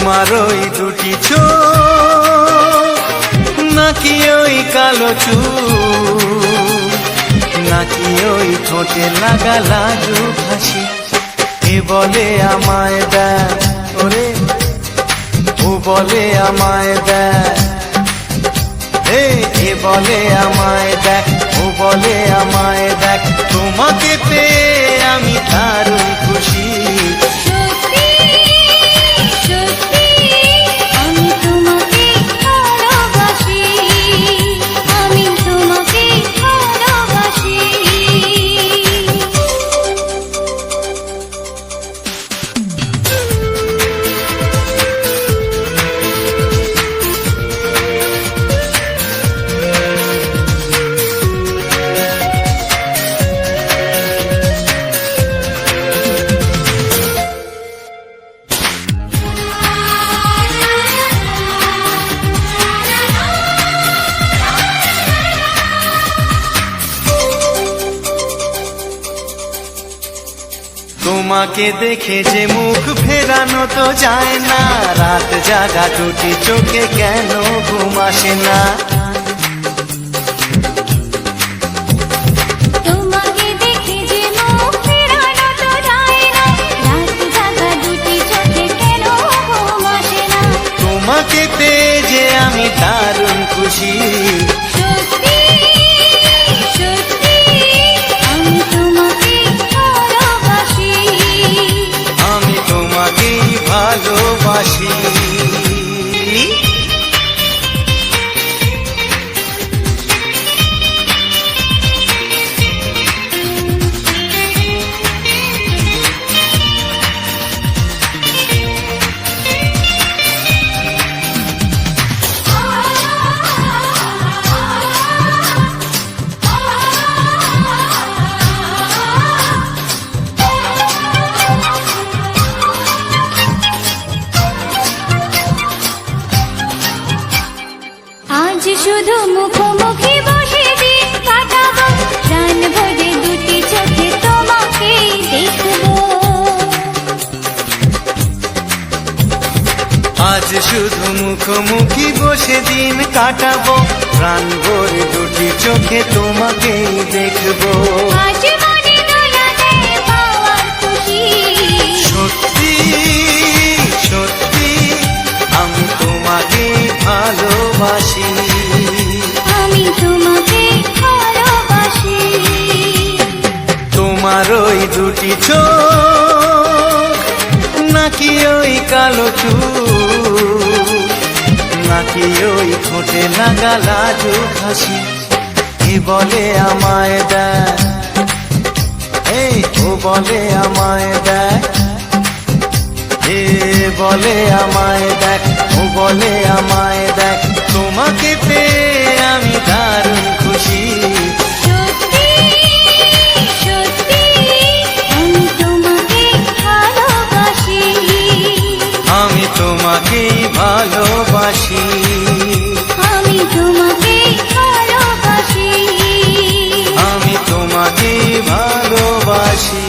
তোমার ওই দুটি চোখ, নাকি ওই কালো চুল, নাকি ওই ঠোঁটে লাগা লাজুক হাসি। এ বলে আমায় দেখ ওরে, ও বলে আমায় দেখ, এ বলে আমায় দেখ, ও বলে আমায় দেখ, তোমাকে পেয়ে আমি দারুণ খুশি। তোমাকে দেখে যে মুখ ফেরানো তো যায় না, রাত জাগা দুটি চোখে কেন ঘুম আসে না। তোমাকে দেখে যে মুখ ফেরানো তো যায় না, রাত জাগা দুটি চোখে কেন ঘুম আসে না। তোমাকে পেয়ে যে আমি দারুণ খুশি। ভালোবাসি। শুধু মুখোমুখি বসে দিন কাটাবো, প্রাণ ভরে দুটি চোখে তোমাকে দেখবো। আজ শুধু মুখোমুখি বসে দিন কাটাবো, প্রাণ ভরে দুটি চোখে তোমাকেই দেখবো। আজ মনে দোলাতে পাওয়ার খুশি, সত্যি সত্যি আমি তোমাকে ভালোবাসি। আমি তোমাকে ভালোবাসি। তোমার ওই দুটি চোখ, নাকি ওই কালো চুল, নাকি ওই ঠোঁটে লাগা লাজুক হাসি। এ বলে আমায় দেখ, ও বলে আমায় দেখ, এ বলে আমায় দেখ, ও বলে আমায় দেখ, তোমাকে পেয়ে আমি দারুণ খুশি। সত্যি সত্যি আমি তোমাকে ভালোবাসি। আমি তোমাকেই ভালোবাসি। আমি তোমাকে ভালোবাসি। আমি তোমাকেই ভালোবাসি।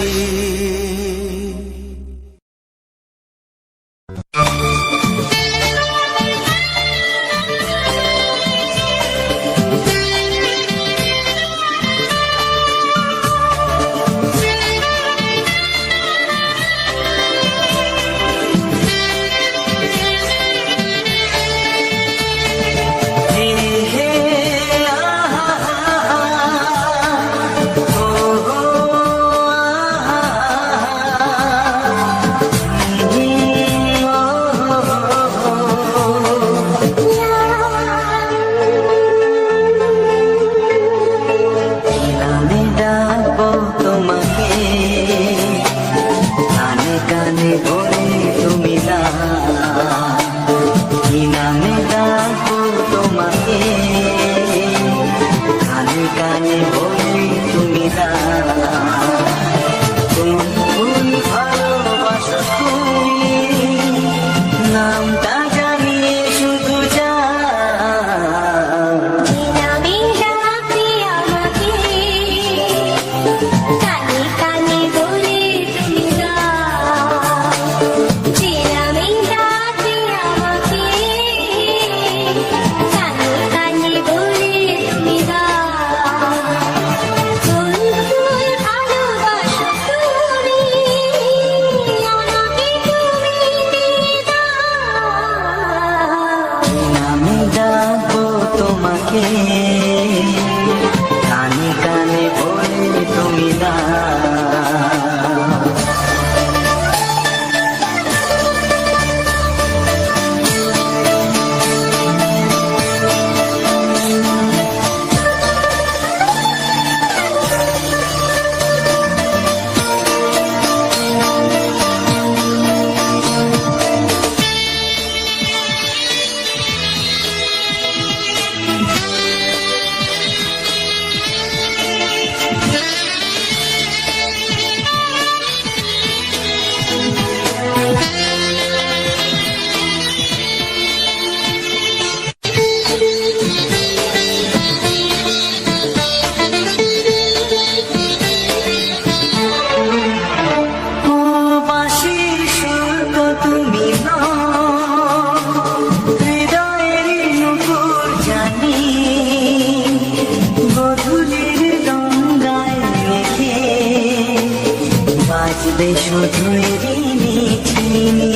বাঁচবে শুধুই ঋণী চিনি।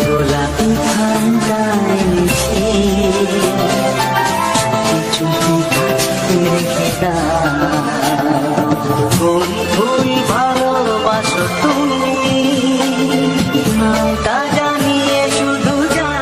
গোলাপি ঠান্ডায় মিশে চুপি চুপি রেখে দাও। কোন ভুল ভালোবাসো তুমি, নামটা জানিয়ে শুধু যাও।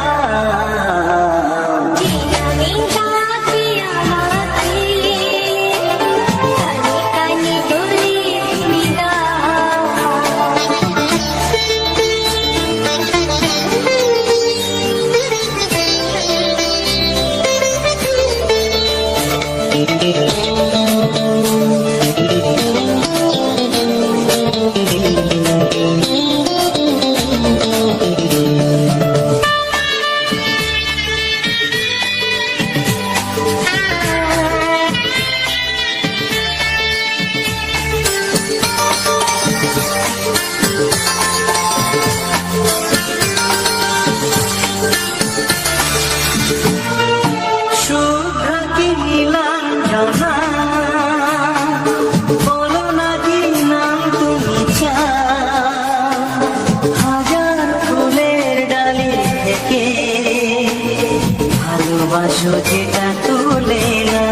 ভালোবাসো যেটা তুলে না,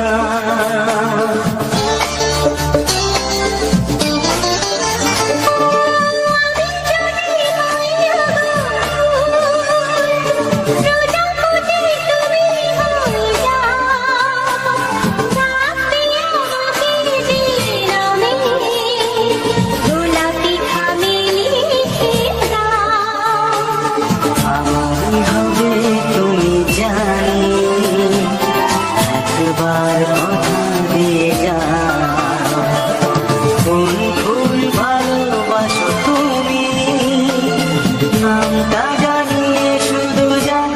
আমারই হবে তুমি জানি, একবার কথা দিয়ে যাও। কোন ভুল ভালোবাসো তুমি, নামটা জানিয়ে শুধু যাও।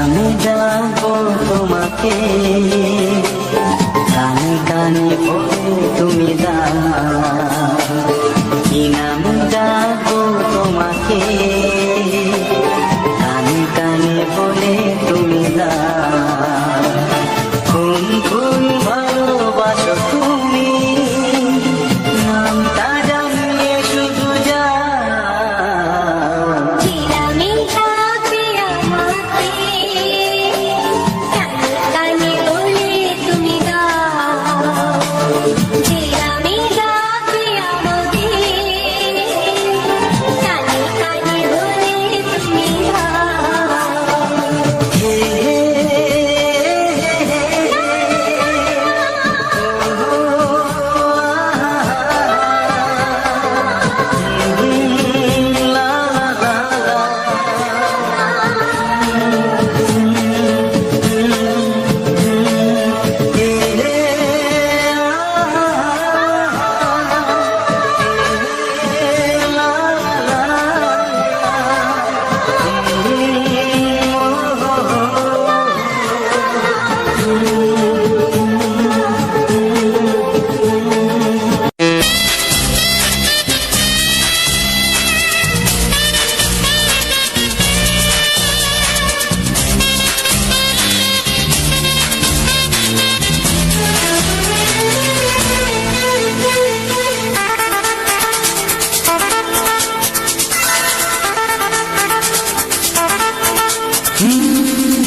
আমি ডাকবো তোমাকে, কানে কানে বলে তুমি দাও। কি নাম ডাকবো তোমাকে, কানে কানে বলে তুমি দাও। কোন ভুল ভালোবাসো তুমি, নামটা জানিয়ে শুধু যাও।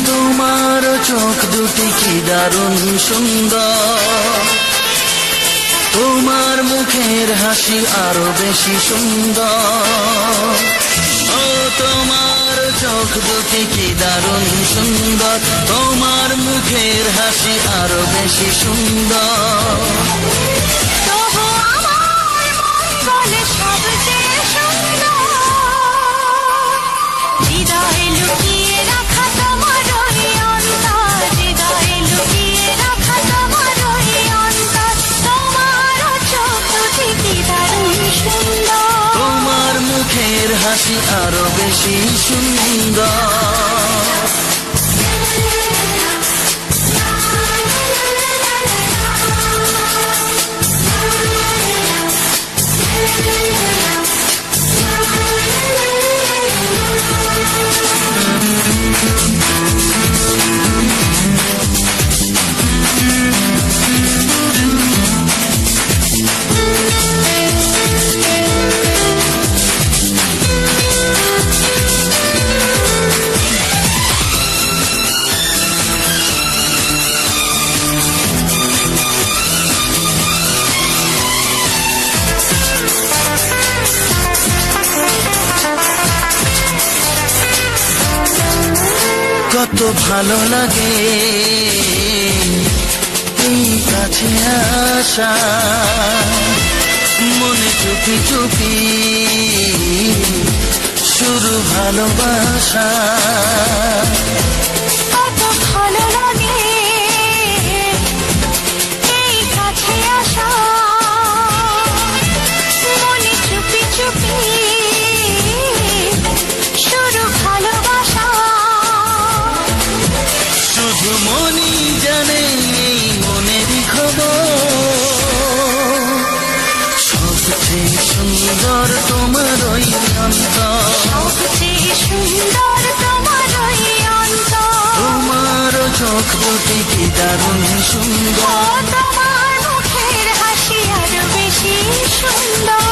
তোমার চোখ দুটি কি দারুণ সুন্দর, তোমার মুখের হাসি আরো বেশি সুন্দর। ও তোমার চোখ দুটি কি দারুণ সুন্দর, তোমার মুখের হাসি আরো বেশি সুন্দর। তবু আমার মন বলে সবচেয়ে সুন্দর, হৃদয়ে লুকিয়ে রাখা তোমার ওই অন্তর, হৃদয়ে লুকিয়ে রাখা তোমার ওই অন্তর। তোমার চোখ দুটি কি দারুণ সুন্দর, তোমার মুখের হাসি আরো বেশি সুন্দর। কত ভালো লাগে এই কাছে আসা, মনে চুপি চুপি শুরু ভালোবাসা। কত ভালো লাগে এই কাছে আসা, মনে চুপি চুপি শুরু ভালোবাসা। শুধু মনই জানে এই মনেরই খবর, সবচেয়ে সুন্দর তোমার ওই অন্তর, সবচেয়ে সুন্দর তোমার ওই অন্তর। তোমার চোখ দুটি কি দারুণ সুন্দর, তোমার মুখের হাসি আরো বেশি সুন্দর।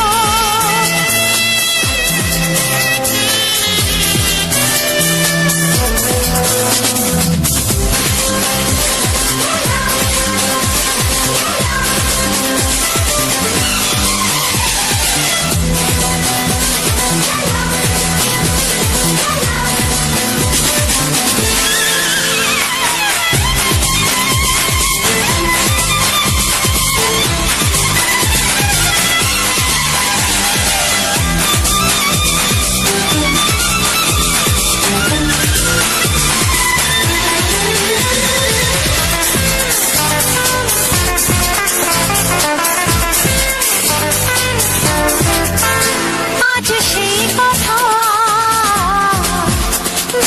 আজ সেই কথা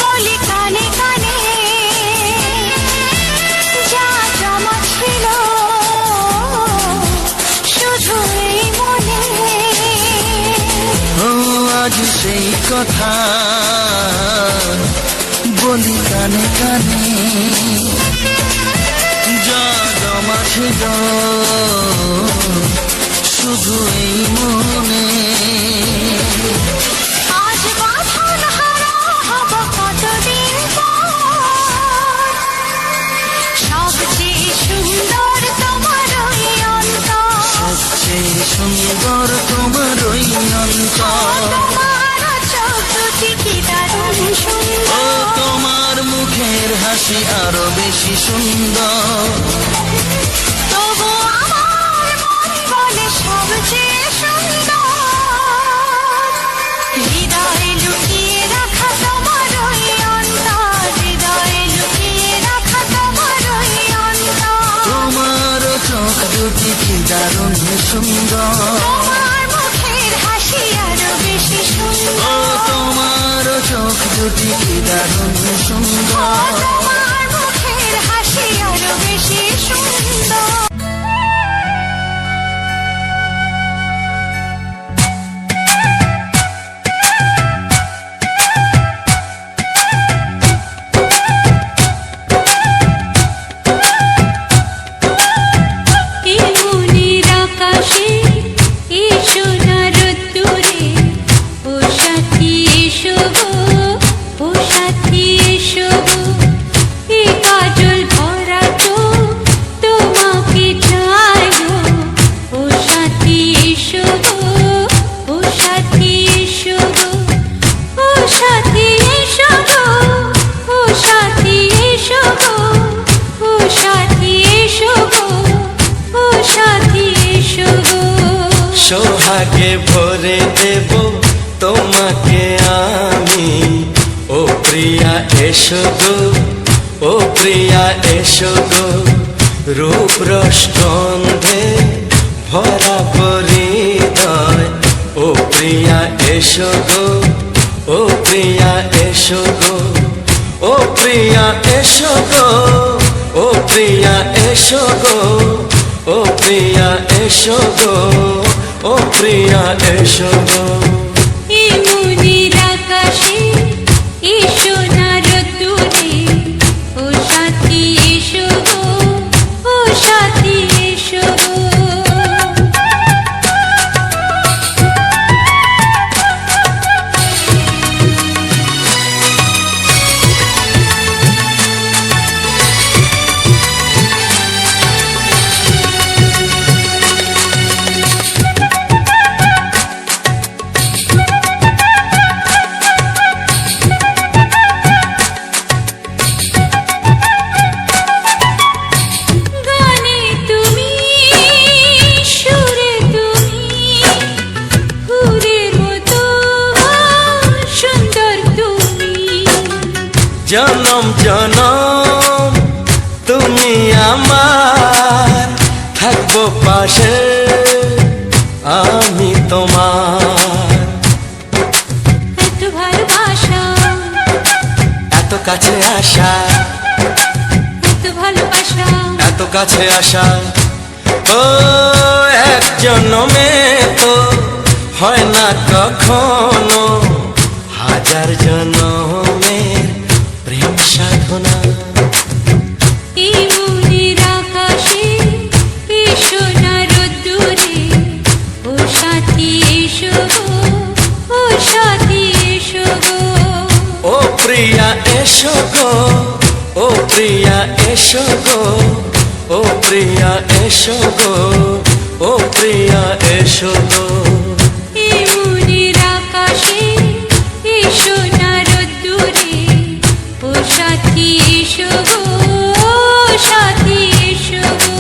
বলি কানে কানে, যা জমা ছিল শুধু এই মনে। ও আজ সেই কথা বলি কানে কানে, যা জমা ছিল শুধু এই মনে। আজ বাঁধন হারা হব কতদিন পর, সবচেয়ে সুন্দর তোমার ওই অন্তর, সবচেয়ে সুন্দর তোমার ওই অন্তর। তোমার চোখ দুটি কি দারুণ ও সুন্দর। তোমার মুখের হাসি আরো বেশি সুন্দর, তবু আমার মন বলে সবচেয়ে সুন্দর, হৃদয়ে লুকিয়ে রাখা তোমার ওই অন্তর, হৃদয়ে লুকিয়ে রাখা তোমার ওই অন্তর। তোমার চোখ দুটি কি দারুণ সুন্দর, তোমার মুখের হাসি আরো বেশি ও সুন্দর, তোমার চোখ দুটি কি দারুণ সুন্দর। তোমার মুখের হাসি আরো বেশি সুন্দর। ও সাথী এসো গো, ও সাথী এসো গো। এসো গো, ও প্রিয়া এসো গো, রূপ রস গন্ধে ভরা পরিদয়। ও প্রিয়া এসো গো, ও প্রিয়া এসো গো, ও প্রিয়া এসো গো, ও প্রিয়া এসো গো, ও প্রিয়া এসো গো, ও প্রিয়া এসো গো। এই মনের আকাশে এসো না রোদ্দুরে, ও সাথী এসো গো, ও সাথী এসো গো। গানে তুমি, সুরে তুমি, ফুলের মতো সুন্দর তুমি। জনম জনম তুমি আমার, থাকবো পাশে আমি তোমার। এত ভালোবাসা, এত কাছে আসা, এত ভালোবাসা, এত কাছে আসা, ও এক জন্মে তো হয় না কখনো, হাজার জন্মের প্রেম সাধনা। এই মনের আকাশে এসো না রোদ্দুরে, ও সাথী এসো গো, ও সাথী এসো গো। ও প্রিয়া এসো গো, ও প্রিয়া এসো গো, ও প্রিয়া এসো গো, ও প্রিয়া এসো গো। এই মনের আকাশে এসো না রোদ্দুরে, ও সাথী এসো গো, ও সাথী এসো গো।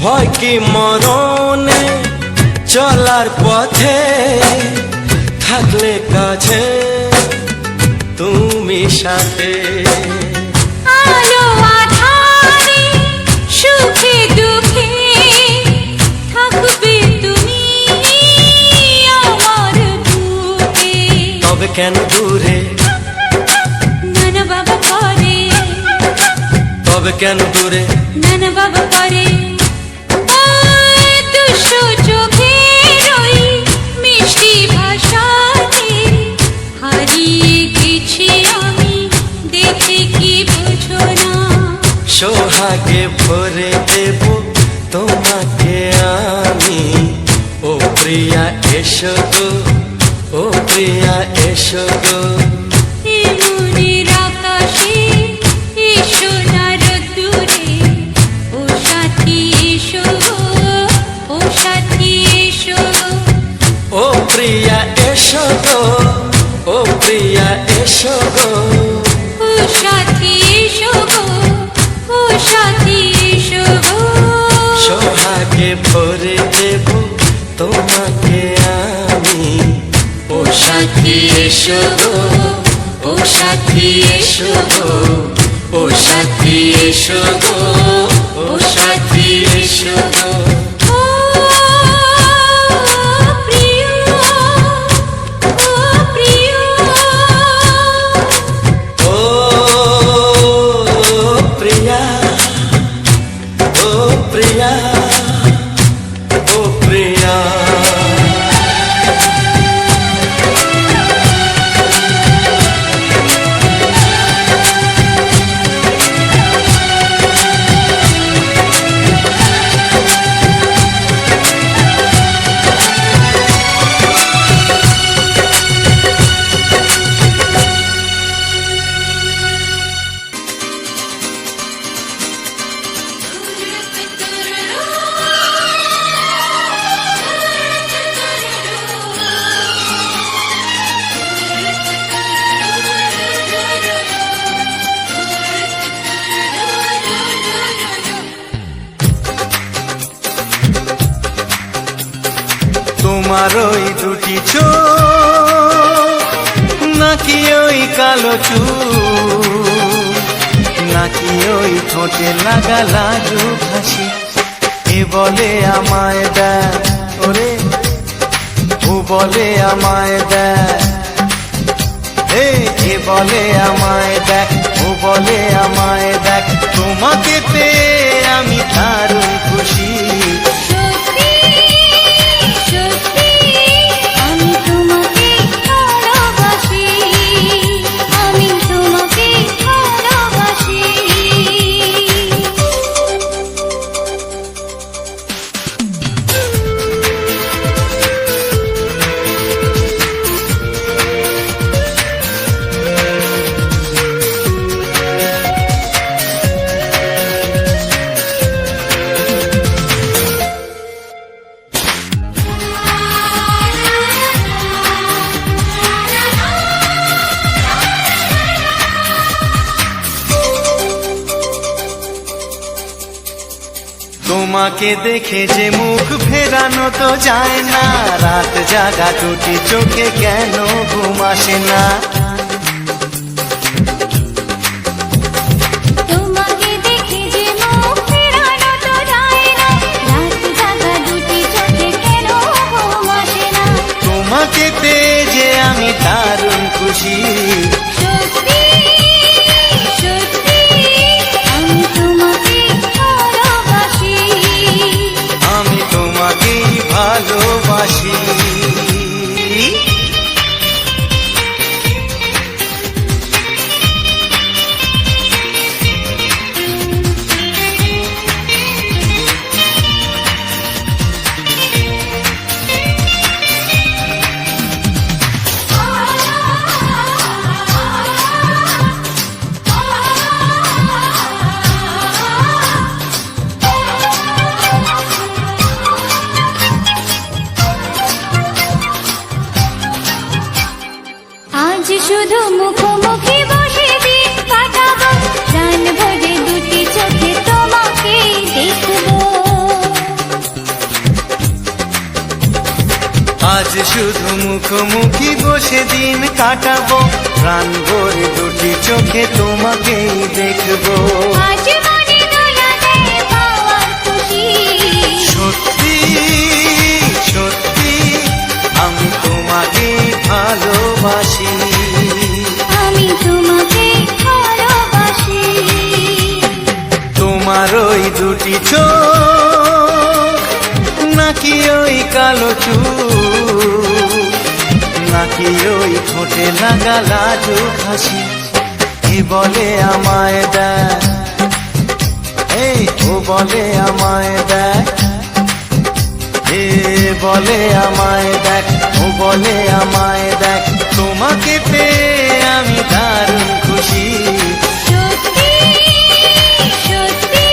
ভয় কি মরণে চলার পথে, থাকলে কাছে তুমি সাথে। আলো আঁধারে, সুখে দুঃখে, থাকবে তুমি আমার বুকে। তবে কেন দূরে, নানা বাবা করে, তবে কেন দূরে, নানা বাবা করে। ওই দুষ্টু চোখের ওই মিষ্টি ভাষাতে হারিয়ে গেছি আমি, দেখে কি বোঝো না। সোহাগে ভরে দেব তোমাকে আমি। ও প্রিয়া এসো গো, ও প্রিয়া এসো গো। এই মনের আকাশে এসো না রোদ্দুরে, ও সাথী এসো গো, ও সাথী এসো গো। ও প্রিয়া এসো গো, ও প্রিয়া এসো গো। ও সাথী এসো গো, ও সাথী এসো গো। সোহাগে ভরে দেব তোমাকে আমি। ও সাথী এসো গো, ও সাথী এসো গো, ও সাথী এসো গো, ও সাথী এসো গো। ও প্রিয়, ও প্রিয়, ও প্রিয়া, ও প্রিয়া, ও প্রিয়া। তোমার ওই দুটি চোখ নাকি ওই কালো চুল নাকি ওই ঠোঁটে লাগা লাজুক হাসি এ বলে আমায় দেয় ওরে ও বলে আমায় দেয় এ বলে আমায় দেখ ও বলে আমায় দেখ তোমাকে পেয়ে আমি দারুণ খুশি সত্যি সত্যি আমি তোমাকে ভালোবাসি আমি তোমাকে ভালোবাসি তোমাকে দেখে যে মুখ ফেরানো তো যায় না রাত জাগা দুটি চোখে কেন ঘুম আসে না তোমাকে দেখে যে মুখ ফেরানো তো যায় না রাত জাগা দুটি চোখে কেন ঘুম আসে না তোমাকে পেয়ে যে আমি দারুণ খুশি সত্যি সত্যি আমি তোমাকে ভালোবাসি আমি তোমাকেই ভালোবাসি আজ শুধু মুখোমুখি বসে দিন কাটাবো প্রাণ ভরে দুটি চোখে তোমাকে দেখবো আজ শুধু মুখোমুখি বসে দিন কাটাবো প্রাণ ভরে দুটি চোখে তোমাকেই দেখবো আজ মনে দোলা দেয় পাওয়ার খুশি সত্যি সত্যি আমি তোমাকেই ভালোবাসি আমি তোমাকে ভালোবাসি তোমার ওই দুটি চোখ নাকি ওই কালো চুল নাকি ওই ঠোঁটে লাগা লাজুক হাসি এ বলে আমায় দেয় ও বলে আমায় দেখ এ বলে আমায় দেখ ও বলে আমায় দেখ তোমাকে পেয়ে আমি দারুণ খুশি সত্যি সত্যি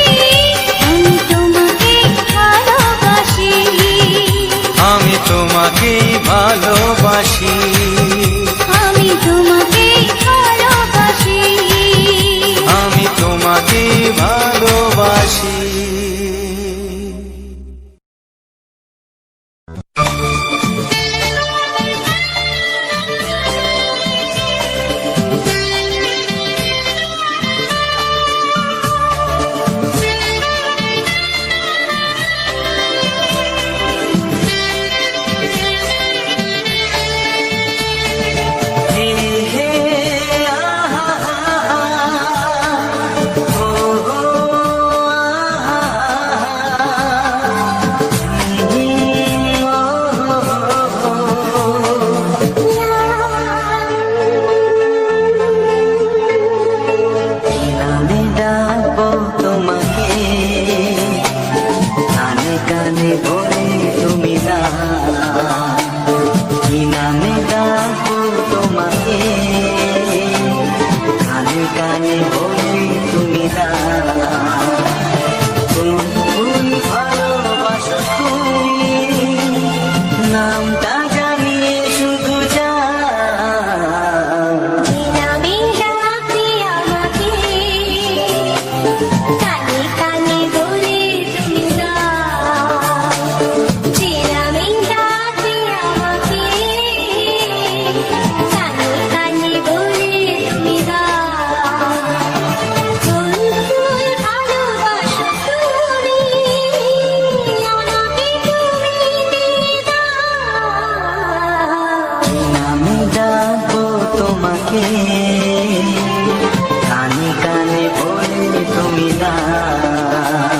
আমি তোমাকে ভালোবাসি আমি তোমাকেই ভালোবাসি আমি তোমাকে ভালোবাসি আমি তোমাকেই ভালোবাসি তোমাকে কানে কানে বলে তুমি দাও।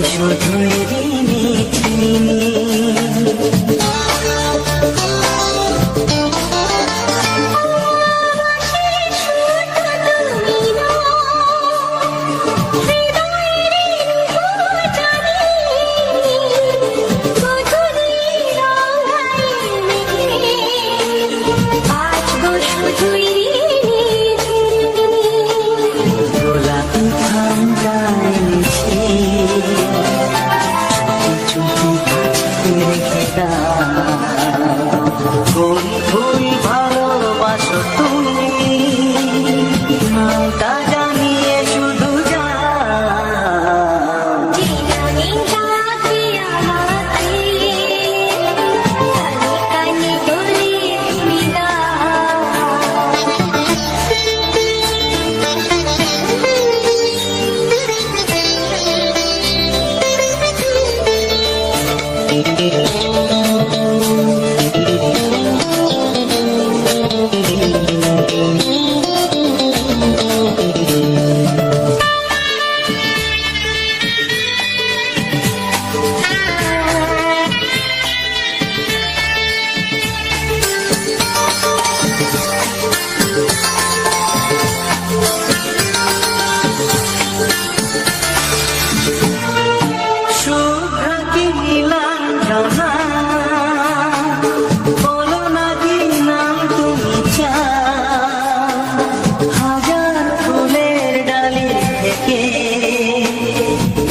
শুধুই রিমিঝিমি গোলাপি ঠান্ডায় মিশে কোন ফুল ভালোবাসো তুমি নামটা জানিয়ে শুধু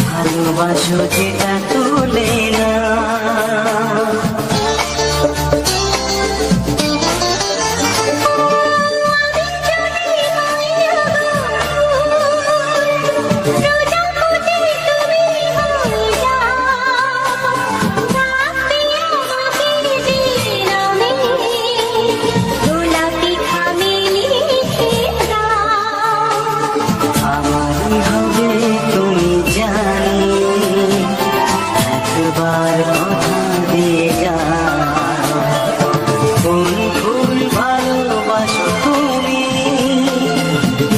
ভালোবাসো যেটা তুলে না আমারই হবে তুমি জানি একবার কথা দিয়ে যাও কোন ফুল ভালোবাসো তুমি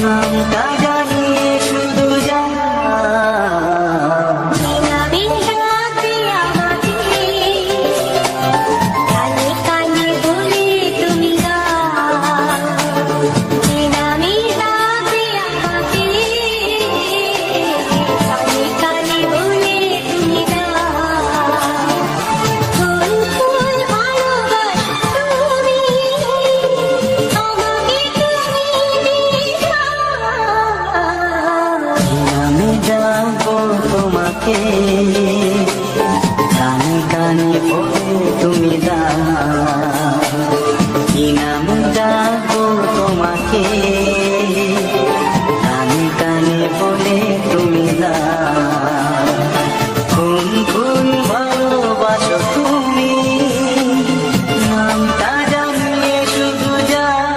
নামটা জানিয়ে শুধু তোমাকে কানে কানে বলে তুমি দাও কি নাম ডাকবো তোমাকে কানে কানে বলে তুমি দাও কোন কোন ভালোবাসো তুমি নামটা জানিয়ে শুধু যাও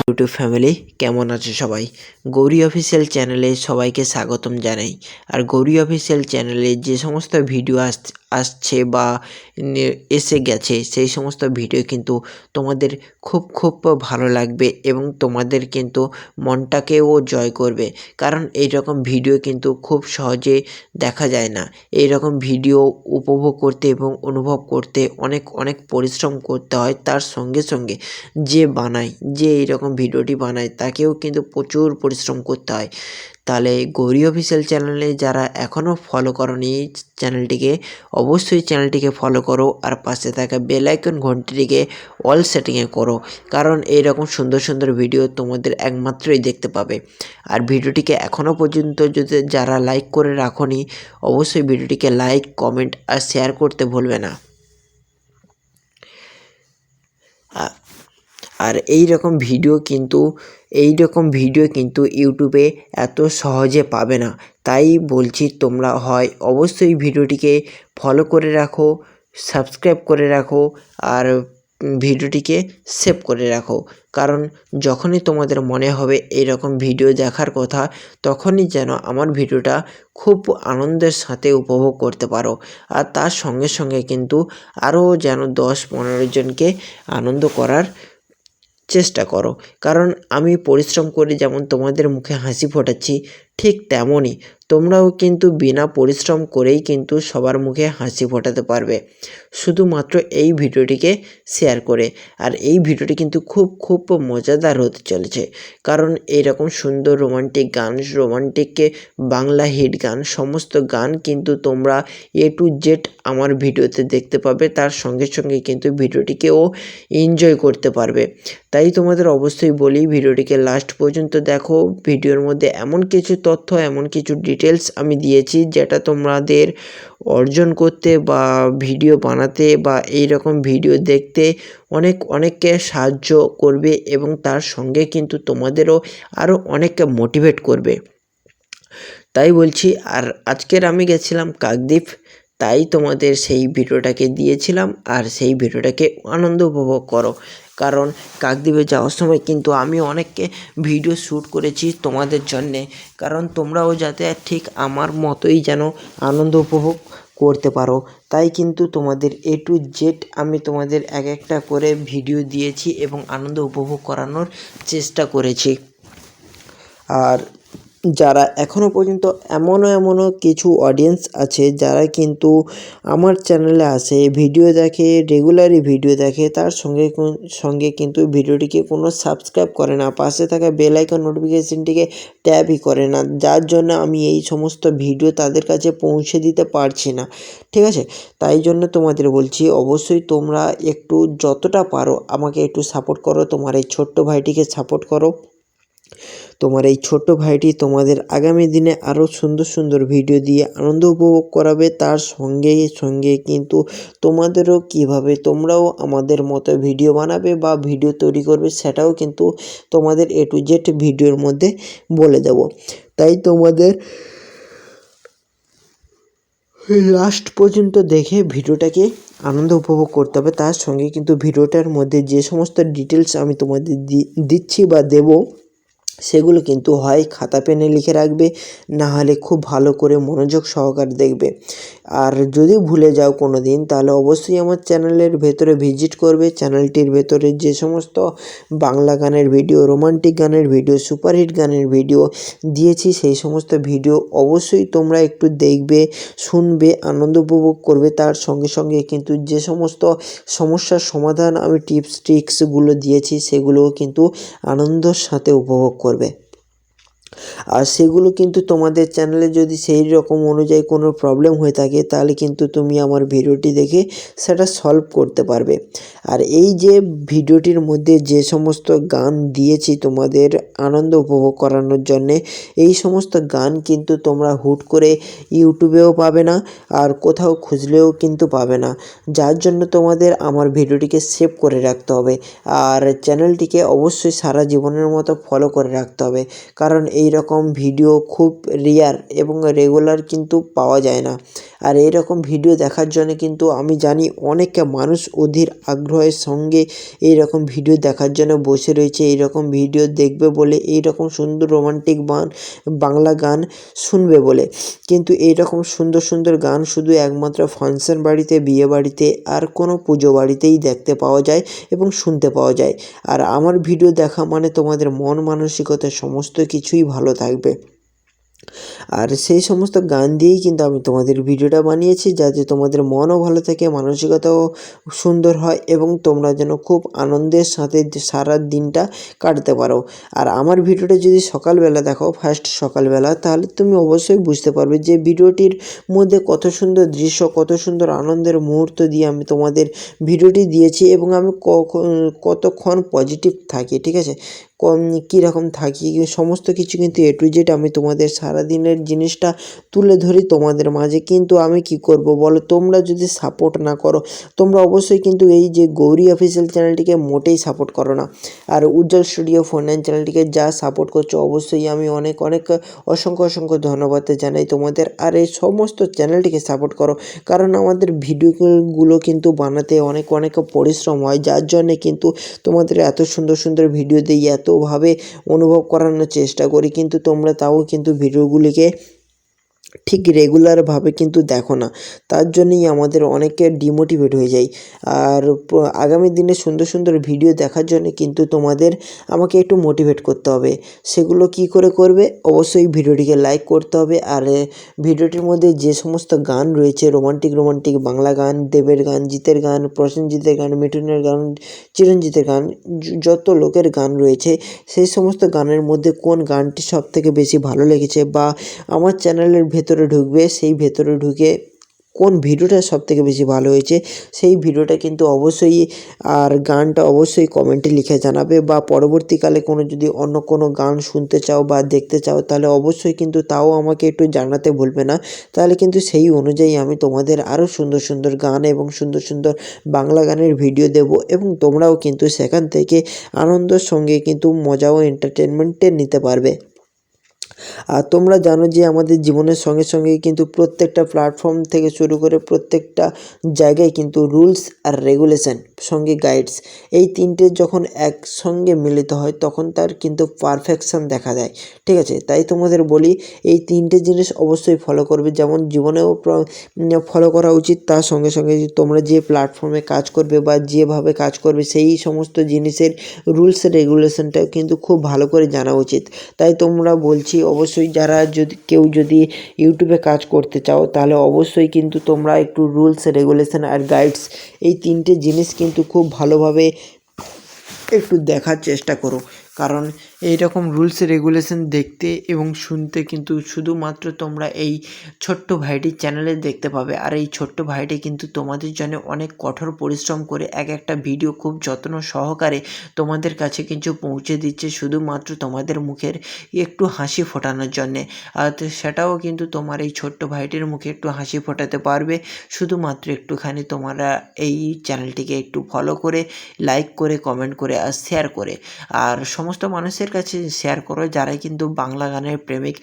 ইউটিউব ফ্যামিলি কেমন আছে সবাই? গৌরী অফিসিয়াল চ্যানেলে সবাইকে স্বাগতম জানাই। আর গৌরী অফিসিয়াল চ্যানেলে যে সমস্ত ভিডিও আসছে বা এসে গেছে সেই সমস্ত ভিডিও কিন্তু তোমাদের খুব ভালো লাগবে এবং তোমাদের কিন্তু মনটাকেও জয় করবে। কারণ এই রকম ভিডিও কিন্তু খুব সহজে দেখা যায় না। এই রকম ভিডিও উপভোগ করতে এবং অনুভব করতে অনেক পরিশ্রম করতে হয়। তার সঙ্গে সঙ্গে যে বানায়, যে এইরকম ভিডিওটি বানায় তাকেও কিন্তু প্রচুর পরিশ্রম করতে হয়। তাহলে গৌরী অফিসিয়াল চ্যানেলে যারা এখনও ফলো করোনি চ্যানেলটিকে, অবশ্যই চ্যানেলটিকে ফলো করো আর পাশে থাকা বেল আইকন ঘন্টিটিকে অল সেটিংয়ে করো। কারণ এইরকম সুন্দর ভিডিও তোমাদের একমাত্রই দেখতে পাবে। আর ভিডিওটিকে এখনও পর্যন্ত যদি যারা লাইক করে রাখোনি, অবশ্যই ভিডিওটিকে লাইক, কমেন্ট আর শেয়ার করতে ভুলবে না। আর এই রকম ভিডিও কিন্তু ইউটিউবে এত সহজে পাবে না। তাই বলছি তোমরা হয় অবশ্যই ভিডিওটিকে ফলো করে রাখো, সাবস্ক্রাইব করে রাখো আর ভিডিওটিকে সেভ করে রাখো। কারণ যখনই তোমাদের মনে হবে এইরকম ভিডিও দেখার কথা, তখনই যেন আমার ভিডিওটা খুব আনন্দের সাথে উপভোগ করতে পারো। আর তার সঙ্গে সঙ্গে কিন্তু আরও যেন 10-15 জনকে আনন্দ করার চেষ্টা করো। কারণ আমি পরিশ্রম করে যেমন তোমাদের মুখে হাসি ফোটাচ্ছি, ঠিক তেমনই তোমরাও কিন্তু বিনা পরিশ্রম করেই কিন্তু সবার মুখে হাসি ফোটাতে পারবে, শুধুমাত্র এই ভিডিওটিকে শেয়ার করে। আর এই ভিডিওটি কিন্তু খুব মজাদার হতে চলেছে। কারণ এইরকম সুন্দর রোমান্টিক গান, রোমান্টিককে বাংলা হিট গান, সমস্ত গান কিন্তু তোমরা A to Z আমার ভিডিওতে দেখতে পাবে। তার সঙ্গে সঙ্গে কিন্তু ভিডিওটিকেও এনজয় করতে পারবে। তাই তোমাদের অবশ্যই বলি ভিডিওটিকে লাস্ট পর্যন্ত দেখো। ভিডিওর মধ্যে এমন কিছু তথ্য, এমন কিছু ডিটেলস আমি দিয়েছি যেটা তোমাদের অর্জন করতে বা ভিডিও বানাতে বা এই রকম ভিডিও দেখতে অনেককে সাহায্য করবে এবং তার সঙ্গে কিন্তু তোমাদেরও আরও অনেককে মোটিভেট করবে। তাই বলছি। আর আজকের আমি গেছিলাম কাকদ্বীপ, তাই তোমাদের সেই ভিডিওটাকে দিয়েছিলাম। আর সেই ভিডিওটাকে আনন্দ উপভোগ করো। কারণ কাকদ্বীপে যাওয়ার সময় কিন্তু আমি অনেককে ভিডিও শ্যুট করেছি তোমাদের জন্যে। কারণ তোমরাও যাতে ঠিক আমার মতোই যেন আনন্দ উপভোগ করতে পারো, তাই কিন্তু তোমাদের A to Z আমি তোমাদের একটা করে ভিডিও দিয়েছি এবং আনন্দ উপভোগ করানোর চেষ্টা করেছি। আর যারা এখনও পর্যন্ত এমনও কিছু অডিয়েন্স আছে যারা কিন্তু আমার চ্যানেলে আসে, ভিডিও দেখে, রেগুলারই ভিডিও দেখে, তার সঙ্গে কিন্তু ভিডিওটিকে কোনো সাবস্ক্রাইব করে না, পাশে থাকা বেল আইকন নোটিফিকেশনটিকে ট্যাবই করে না, যার জন্য আমি এই সমস্ত ভিডিও তাদের কাছে পৌঁছে দিতে পারছি না। ঠিক আছে, তাই জন্য তোমাদের বলছি অবশ্যই তোমরা একটু যতটা পারো আমাকে একটু সাপোর্ট করো। তোমার এই ছোট্ট ভাইটিকে সাপোর্ট করো। তোমার এই ছোট্ট ভাইটি তোমাদের আগামী দিনে আরও সুন্দর ভিডিও দিয়ে আনন্দ উপভোগ করাবে। তার সঙ্গে কিন্তু তোমাদেরও কীভাবে তোমরাও আমাদের মতো ভিডিও বানাবে বা ভিডিও তৈরি করবে সেটাও কিন্তু তোমাদের A to Z ভিডিওর মধ্যে বলে দেব। তাই তোমাদের লাস্ট পর্যন্ত দেখে ভিডিওটাকে আনন্দ উপভোগ করতে হবে। তার সঙ্গে কিন্তু ভিডিওটার মধ্যে যে সমস্ত ডিটেলস আমি তোমাদের দিচ্ছি বা দেব, সেগুলো কিন্তু হয় খাতা পেনে লিখে রাখবে, না হলে খুব ভালো করে মনোযোগ সহকারে দেখবে। আর যদি ভুলে যাও কোনো দিন, তাহলে অবশ্যই আমার চ্যানেলের ভেতরে ভিজিট করবে। চ্যানেলটির ভেতরে যে সমস্ত বাংলা গানের ভিডিও, রোমান্টিক গানের ভিডিও, সুপারহিট গানের ভিডিও দিয়েছি, সেই সমস্ত ভিডিও অবশ্যই তোমরা একটু দেখবে, শুনবে, আনন্দ উপভোগ করবে। তার সঙ্গে কিন্তু যে সমস্ত সমস্যার সমাধান আমি টিপস ট্রিক্সগুলো দিয়েছি সেগুলোও কিন্তু আনন্দের সাথে উপভোগ করবে। আর সেগুলো কিন্তু তোমাদের চ্যানেলে যদি সেই রকম অনুযায়ী কোনো প্রবলেম হয়ে থাকে, তাহলে কিন্তু তুমি আমার ভিডিওটি দেখে সেটা সলভ করতে পারবে। আর এই যে ভিডিওটির মধ্যে যে সমস্ত গান দিয়েছি তোমাদের আনন্দ উপভোগ করানোর জন্যে, এই সমস্ত গান কিন্তু তোমরা হুট করে ইউটিউবেও পাবে না আর কোথাও খুঁজলেও কিন্তু পাবে না। যার জন্য তোমাদের আমার ভিডিওটিকে সেভ করে রাখতে হবে আর চ্যানেলটিকে অবশ্যই সারা জীবনের মতো ফলো করে রাখতে হবে। কারণ এই রকম ভিডিও খুব রেয়ার এবং রেগুলার কিন্তু পাওয়া যায় না। আর এইরকম ভিডিও দেখার জন্য কিন্তু আমি জানি অনেক মানুষ অধীর আগ্রহের সঙ্গে এইরকম ভিডিও দেখার জন্য বসে রয়েছে, এইরকম ভিডিও দেখবে বলে, এইরকম সুন্দর রোমান্টিক বাংলা গান শুনবে বলে। কিন্তু এইরকম সুন্দর সুন্দর গান শুধু একমাত্র ফাংশন বাড়িতে, বিয়ে বাড়িতে আর কোনো পুজো বাড়িতেই দেখতে পাওয়া যায় এবং শুনতে পাওয়া যায়। আর আমার ভিডিও দেখা মানে তোমাদের মন মানসিকতা সমস্ত কিছুই ভালো থাকবে। আর সেই সমস্ত গান দিয়েই কিন্তু আমি তোমাদের ভিডিওটা বানিয়েছি, যাতে তোমাদের মনও ভালো থাকে, মানসিকতাও সুন্দর হয় এবং তোমরা যেন খুব আনন্দের সাথে সারা দিনটা কাটাতে পারো। আর আমার ভিডিওটা যদি সকালবেলা দেখো, ফার্স্ট সকালবেলা, তাহলে তুমি অবশ্যই বুঝতে পারবে যে ভিডিওটির মধ্যে কত সুন্দর দৃশ্য, কত সুন্দর আনন্দের মুহূর্ত দিয়ে আমি তোমাদের ভিডিওটি দিয়েছি এবং আমি কতক্ষণ পজিটিভ থাকি, ঠিক আছে, কীরকম থাকি, সমস্ত কিছু কিন্তু A to Z আমি তোমাদের সারাদিনের জিনিসটা তুলে ধরি তোমাদের মাঝে। কিন্তু আমি কি করব বলো, তোমরা যদি সাপোর্ট না করো, তোমরা অবশ্যই কিন্তু এই যে গৌরী অফিসিয়াল চ্যানেলটিকে মোটেই সাপোর্ট করো না। আর উজ্জ্বল স্টুডিও 49 চ্যানেলটিকে যা সাপোর্ট করছো, অবশ্যই আমি অনেক অনেক অসংখ্য ধন্যবাদ জানাই তোমাদের। আর এই সমস্ত চ্যানেলটিকে সাপোর্ট করো, কারণ আমাদের ভিডিওগুলো কিন্তু বানাতে অনেক পরিশ্রম হয়, যার জন্যে কিন্তু তোমাদের এত সুন্দর সুন্দর ভিডিও দিই, এতভাবে অনুভব করানোর চেষ্টা করি, কিন্তু তোমরা তাও কিন্তু ভিডিওগুলিকে ঠিক রেগুলারভাবে কিন্তু দেখো না। তার জন্যই আমাদের অনেকে ডিমোটিভেট হয়ে যায়। আর আগামী দিনে সুন্দর সুন্দর ভিডিও দেখার জন্য কিন্তু তোমাদের আমাকে একটু মোটিভেট করতে হবে। সেগুলো কি করে করবে, অবশ্যই ভিডিওটিকে লাইক করতে হবে। আর ভিডিওটির মধ্যে যে সমস্ত গান রয়েছে, রোমান্টিক বাংলা গান, দেবের গান, জিতের গান, প্রসেনজিতের গান, মিঠুনের গান, চিরঞ্জিতের গান, যত লোকের গান রয়েছে, সেই সমস্ত গানের মধ্যে কোন গানটি সবথেকে বেশি ভালো লেগেছে বা আমার চ্যানেলের ভেতরে ঢুকবে, সেই ভেতরে ঢুকে কোন ভিডিওটা সবথেকে বেশি ভালো হয়েছে সেই ভিডিওটা কিন্তু অবশ্যই, আর গানটা অবশ্যই কমেন্টে লিখে জানাবে। বা পরবর্তীকালে যদি অন্য কোনো গান শুনতে চাও বা দেখতে চাও, তাহলে অবশ্যই কিন্তু তাও আমাকে একটু জানাতে ভুলবে না। তাহলে কিন্তু সেই অনুযায়ী আমি তোমাদের আরও সুন্দর সুন্দর গান এবং সুন্দর সুন্দর বাংলা গানের ভিডিও দেব এবং তোমরাও কিন্তু সেখান থেকে আনন্দের সঙ্গে কিন্তু মজা ও এন্টারটেনমেন্টে নিতে পারবে। আর তোমরা জানো যে আমাদের জীবনের সঙ্গে সঙ্গে কিন্তু প্রত্যেকটা প্ল্যাটফর্ম থেকে শুরু করে প্রত্যেকটা জায়গায় কিন্তু রুলস আর রেগুলেশন সঙ্গে গাইডস, এই তিনটে যখন একসঙ্গে মিলিত হয় তখন তার কিন্তু পারফেকশন দেখা দেয়, ঠিক আছে। তাই তোমাদের বলি এই তিনটে জিনিস অবশ্যই ফলো করবে, যেমন জীবনেও ফলো করা উচিত। তার সঙ্গে সঙ্গে তোমরা যে প্ল্যাটফর্মে কাজ করবে বা যেভাবে কাজ করবে সেই সমস্ত জিনিসের রুলস রেগুলেশনটাও কিন্তু খুব ভালো করে জানা উচিত। তাই তোমরা বলছি অবশ্যই যারা কেউ যদি ইউটিউবে কাজ করতে চাও, তাহলে অবশ্যই কিন্তু তোমরা একটু রুলস রেগুলেশন আর গাইডস এই তিনটে জিনিস কিন্তু খুব ভালোভাবে একটু দেখার চেষ্টা করো। কারণ এই রকম রুলস রেগুলেশন দেখতে এবং শুনতে কিন্তু শুধুমাত্র তোমরা এই ছোট্ট ভাইটির চ্যানেলে দেখতে পাবে। আর এই ছোট্ট ভাইটি কিন্তু তোমাদের জন্য অনেক কঠোর পরিশ্রম করে একটা ভিডিও খুব যত্ন সহকারে তোমাদের কাছে কিন্তু পৌঁছে দিচ্ছে, শুধুমাত্র তোমাদের মুখের একটু হাসি ফোটানোর জন্যে। আর সেটাও কিন্তু তোমার এই ছোট্ট ভাইটির মুখে একটু হাসি ফোটাতে পারবে শুধুমাত্র একটুখানি তোমরা এই চ্যানেলটিকে একটু ফলো করে, লাইক করে, কমেন্ট করে আর শেয়ার করে। আর সমস্ত মানুষের কাছে শেয়ার করো যারা কিন্তু বাংলা গানের প্রেমিক,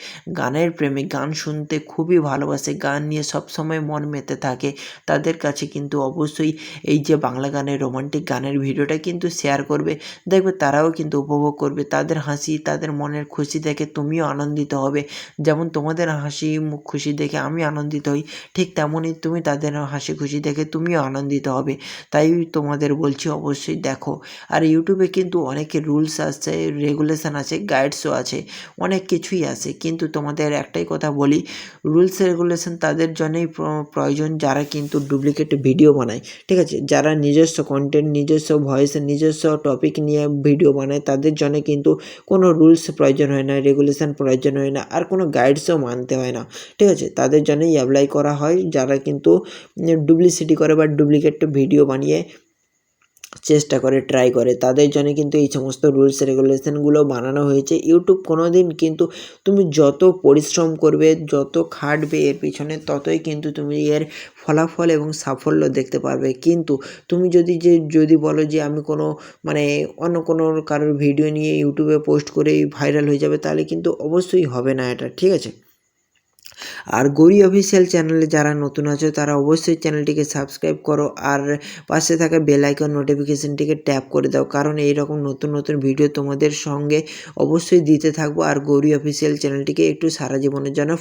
গান শুনতে খুবই ভালোবাসে, গান নিয়ে সবসময় মন মেতে থাকে, তাদের কাছে কিন্তু অবশ্যই এই যে বাংলা গানের রোমান্টিক গানের ভিডিওটা কিন্তু শেয়ার করবে। দেখবে তারাও কিন্তু উপভোগ করবে, তাদের হাসি, তাদের মনের খুশি দেখে তুমিও আনন্দিত হবে। যেমন তোমাদের হাসি মুখ খুশি দেখে আমি আনন্দিত হই, ঠিক তেমনই তুমি তাদের হাসি খুশি দেখে তুমিও আনন্দিত হবে। তাই তোমাদের বলছি অবশ্যই দেখো। আর ইউটিউবে কিন্তু অনেকের রুলস আছে, রেগুলেশন আছে, গাইডসও আছে, অনেক কিছুই আছে। কিন্তু তোমাদের একটাই কথা বলি, রুলস রেগুলেশন তাদের জন্যই প্রয়োজন যারা কিন্তু ডুপ্লিকেট ভিডিও বানায়, ঠিক আছে। যারা নিজস্ব কন্টেন্ট, নিজস্ব ভয়েসে, নিজস্ব টপিক নিয়ে ভিডিও বানায়, তাদের জন্য কিন্তু কোনো রুলস প্রয়োজন হয় না, রেগুলেশন প্রয়োজন হয় না, আর কোনো গাইডসও মানতে হয় না, ঠিক আছে। তাদের জন্যই অ্যাপ্লাই করা হয় যারা কিন্তু ডুপ্লিসিটি করে বা ডুপ্লিকেট ভিডিও বানিয়ে চেষ্টা করে, ট্রাই করে, তাদের জন্য কিন্তু এই সমস্ত রুলস রেগুলেশনগুলো বানানো হয়েছে। ইউটিউব কোনো দিন কিন্তু তুমি যত পরিশ্রম করবে, যত খাটবে এর পিছনে, ততই কিন্তু তুমি এর ফলাফল এবং সাফল্য দেখতে পারবে। কিন্তু তুমি যদি বলো যে আমি অন্য কোনো কারোর ভিডিও নিয়ে ইউটিউবে পোস্ট করেই ভাইরাল হয়ে যাবে, তাহলে কিন্তু অবশ্যই হবে না এটা, ঠিক আছে। আর গৌরী অফিসিয়াল চ্যানেলে যারা নতুন আছো তারা অবশ্যই চ্যানেলটিকে সাবস্ক্রাইব করো আর পাশে থাকা বেল আইকন নোটিফিকেশনটিকে ট্যাপ করে দাও, কারণ এই রকম নতুন নতুন ভিডিও তোমাদের সঙ্গে অবশ্যই দিতে থাকবো। আর গৌরী অফিসিয়াল চ্যানেলটিকে একটু সারা জীবনের জন্য